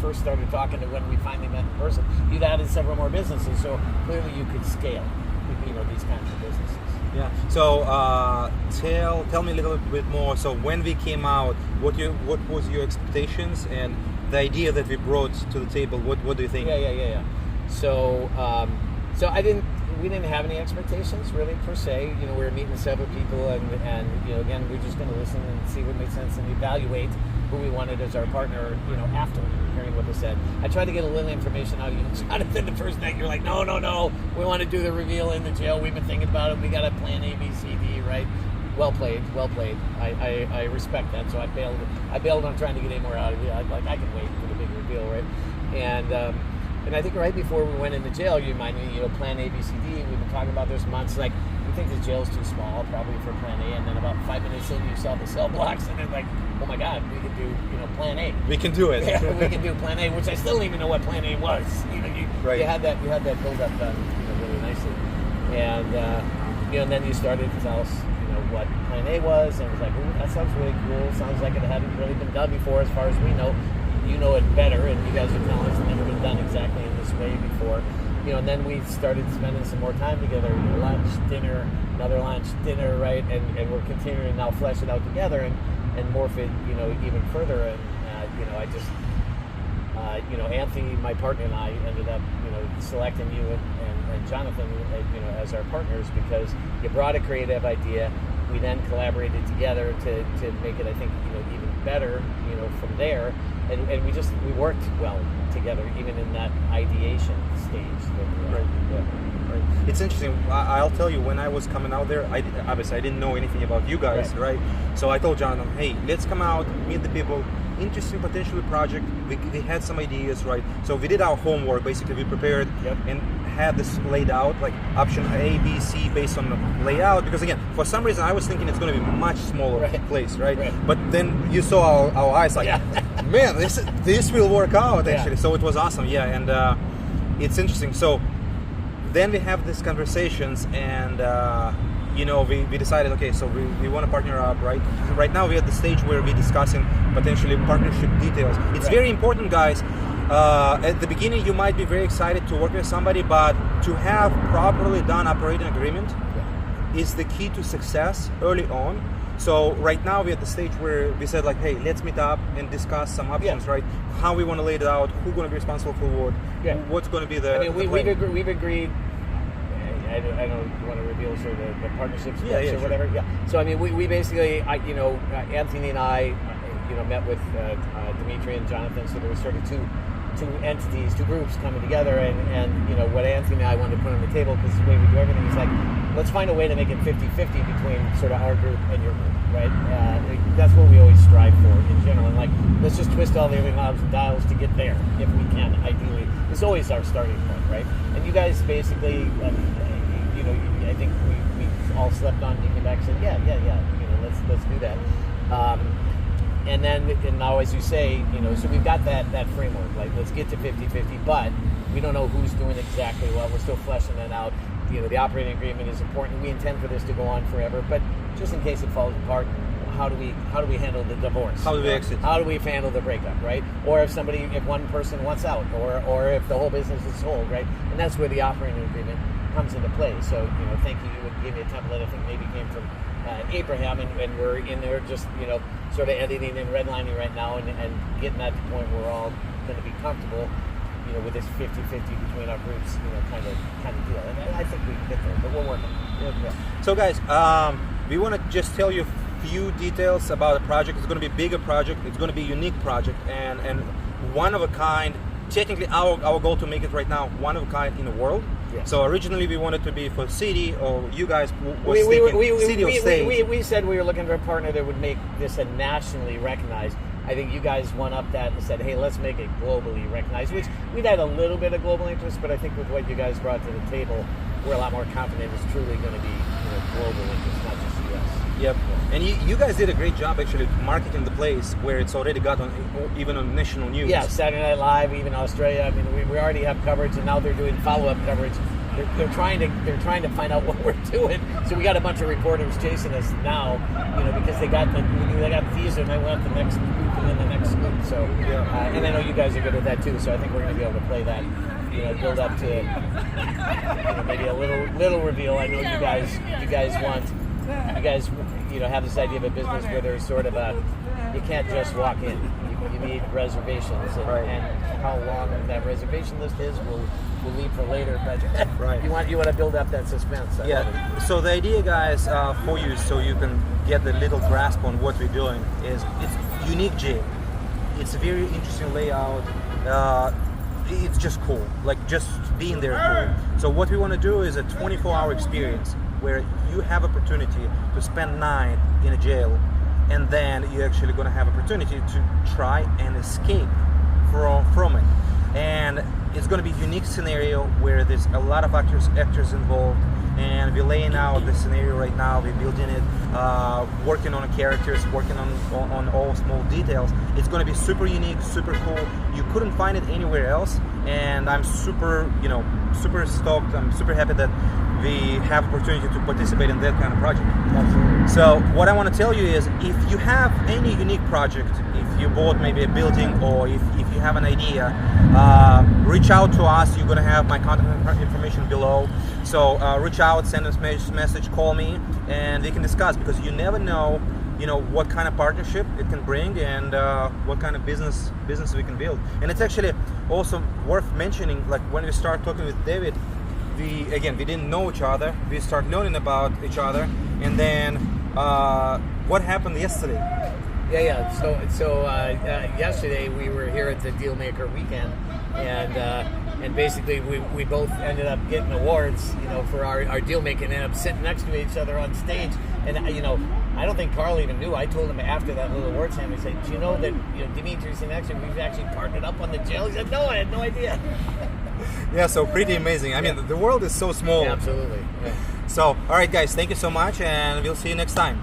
first started talking to when we finally met in person, you'd added several more businesses, so clearly you could scale, these kinds of businesses. Yeah. So tell me a little bit more. So when we came out, what was your expectations and the idea that we brought to the table? What do you think? Yeah. So we didn't have any expectations really per se. We were meeting several people, and again, we're just going to listen and see what makes sense and evaluate who we wanted as our partner. After hearing what they said, I tried to get a little information out of you, Jonathan. The first night, you're like, no, we want to do the reveal in the jail. We've been thinking about it. We got a plan A, B, C, D, right? Well played. I respect that. So I bailed on trying to get any more out of you. I can wait for the big reveal, right? And I think right before we went into jail, you reminded me, plan A, B, C, D. We've been talking about this months. Like, we think the jail's too small, probably for plan A. And then about 5 minutes in, you saw the cell blocks, and it's like, oh my God, we could do, plan A. We can do it. Yeah, we can do plan A, which I still don't even know what plan A was. Right. You had that build up done, really nicely. And then you started to tell us, what plan A was, and it was like, ooh, that sounds really cool. Sounds like it hadn't really been done before, as far as we know. You know it better, and you guys are telling us it's never been done exactly in this way before. And then we started spending some more time together, lunch, dinner, another lunch, dinner, right? And we're continuing now flesh it out together and morph it, even further. And I just, Anthony, my partner, and I ended up, selecting you and Jonathan, as our partners, because you brought a creative idea. We then collaborated together to make it, I think, even better, from there. And we worked well together, even in that ideation stage. Right. Yeah. Right. It's interesting. I'll tell you, when I was coming out there, obviously I didn't know anything about you guys, right? So I told Jonathan, hey, let's come out, meet the people. Interesting potentially project. We had some ideas, right? So we did our homework. Basically, we prepared and had this laid out, like option A, B, C, based on the layout. Because again, for some reason, I was thinking it's going to be a much smaller place, right? But then you saw our eyes, like, man, this will work out actually. So it was awesome, and it's interesting. So then we have these conversations, and we decided, okay, so we want to partner up, right? Right now we're at the stage where we're discussing potentially partnership details. It's very important, guys. At the beginning, you might be very excited to work with somebody, but to have properly done operating agreement is the key to success early on. So right now we're at the stage where we said, like, hey, let's meet up and discuss some options, right? How we want to lay it out, who's going to be responsible for what, what's going to be the... we've agreed. I don't want to reveal sort of the partnerships or whatever. So we basically, Anthony and I, met with Dmitry and Jonathan. So there was sort of two entities, two groups coming together, and what Anthony and I wanted to put on the table, because the way we do everything is like, let's find a way to make it 50-50 between sort of our group and your group, right? That's what we always strive for in general. And like, let's just twist all the other knobs and dials to get there if we can. Ideally, it's always our starting point, right? And you guys basically. I think we all slept on. You came back and said, let's do that. And now, as you say, so we've got that framework. Like, let's get to 50-50, but we don't know who's doing exactly what. We're still fleshing that out. The operating agreement is important. We intend for this to go on forever, but just in case it falls apart, how do we handle the divorce? How do we exit? How do we handle the breakup, right? Or if one person wants out, or if the whole business is sold, right? And that's where the operating agreement comes into play. So, thank you. You gave me a template. I think maybe came from Abraham, and we're in there just, sort of editing and redlining right now, and getting that to the point where we're all going to be comfortable, with this 50-50 between our groups, kind of deal. And I think we can get there, but we're working. So, guys, we want to just tell you a few details about the project. It's going to be a bigger project. It's going to be a unique project, and one of a kind. Technically, our goal to make it right now, one of a kind in the world. So originally we wanted to be for city, or you guys were thinking city or state. We said we were looking for a partner that would make this a nationally recognized. I think you guys went up that and said, hey, let's make it globally recognized, which we'd had a little bit of global interest, but I think with what you guys brought to the table, we're a lot more confident it's truly going to be global interest, not just U.S. Yep. And you guys did a great job actually marketing the place where it's already got even on national news. Yeah, Saturday Night Live, even Australia. We already have coverage, and now they're doing follow-up coverage. They're trying to find out what we're doing. So we got a bunch of reporters chasing us now, because they got the visa and they went the next week in the next week. So, and I know you guys are good at that too. So I think we're going to be able to play that. Build up to maybe a little reveal. I know you guys have this idea of a business where there's sort of you can't just walk in. You need reservations, and how long that reservation list is, we'll leave for later. But you want to build up that suspense. So the idea, guys, for you, so you can get a little grasp on what we're doing, is it's unique jail. It's a very interesting layout. It's just cool. Like just being there, cool. So what we want to do is a 24-hour experience where you have opportunity to spend night in a jail, and then you're actually going to have opportunity to try and escape from it. And it's going to be a unique scenario where there's a lot of actors involved, and we're laying out the scenario right now. We're building it, working on the characters, working on all small details. It's going to be super unique, super cool. You couldn't find it anywhere else, and I'm super stoked. I'm super happy that we have opportunity to participate in that kind of project. Absolutely. So what I want to tell you is, if you have any unique project, if you bought maybe a building, or if you have an idea, reach out to us. You're going to have my contact information below. So reach out, send us a message, call me, and we can discuss, because you never know, what kind of partnership it can bring, and what kind of business we can build. And it's actually also worth mentioning, like when we start talking with David, we didn't know each other. We start learning about each other, and then what happened yesterday? So yesterday we were here at the Dealmaker weekend, and basically we both ended up getting awards, for our deal making, and ended up sitting next to each other on stage. And I don't think Carl even knew. I told him after that little award ceremony, I said, "Do you know that Dmitry's in action? We've actually partnered up on the jail." He said, "No, I had no idea." Yeah, so pretty amazing. I mean, the world is so small. Yeah, absolutely. Yeah. So, all right, guys, thank you so much, and we'll see you next time.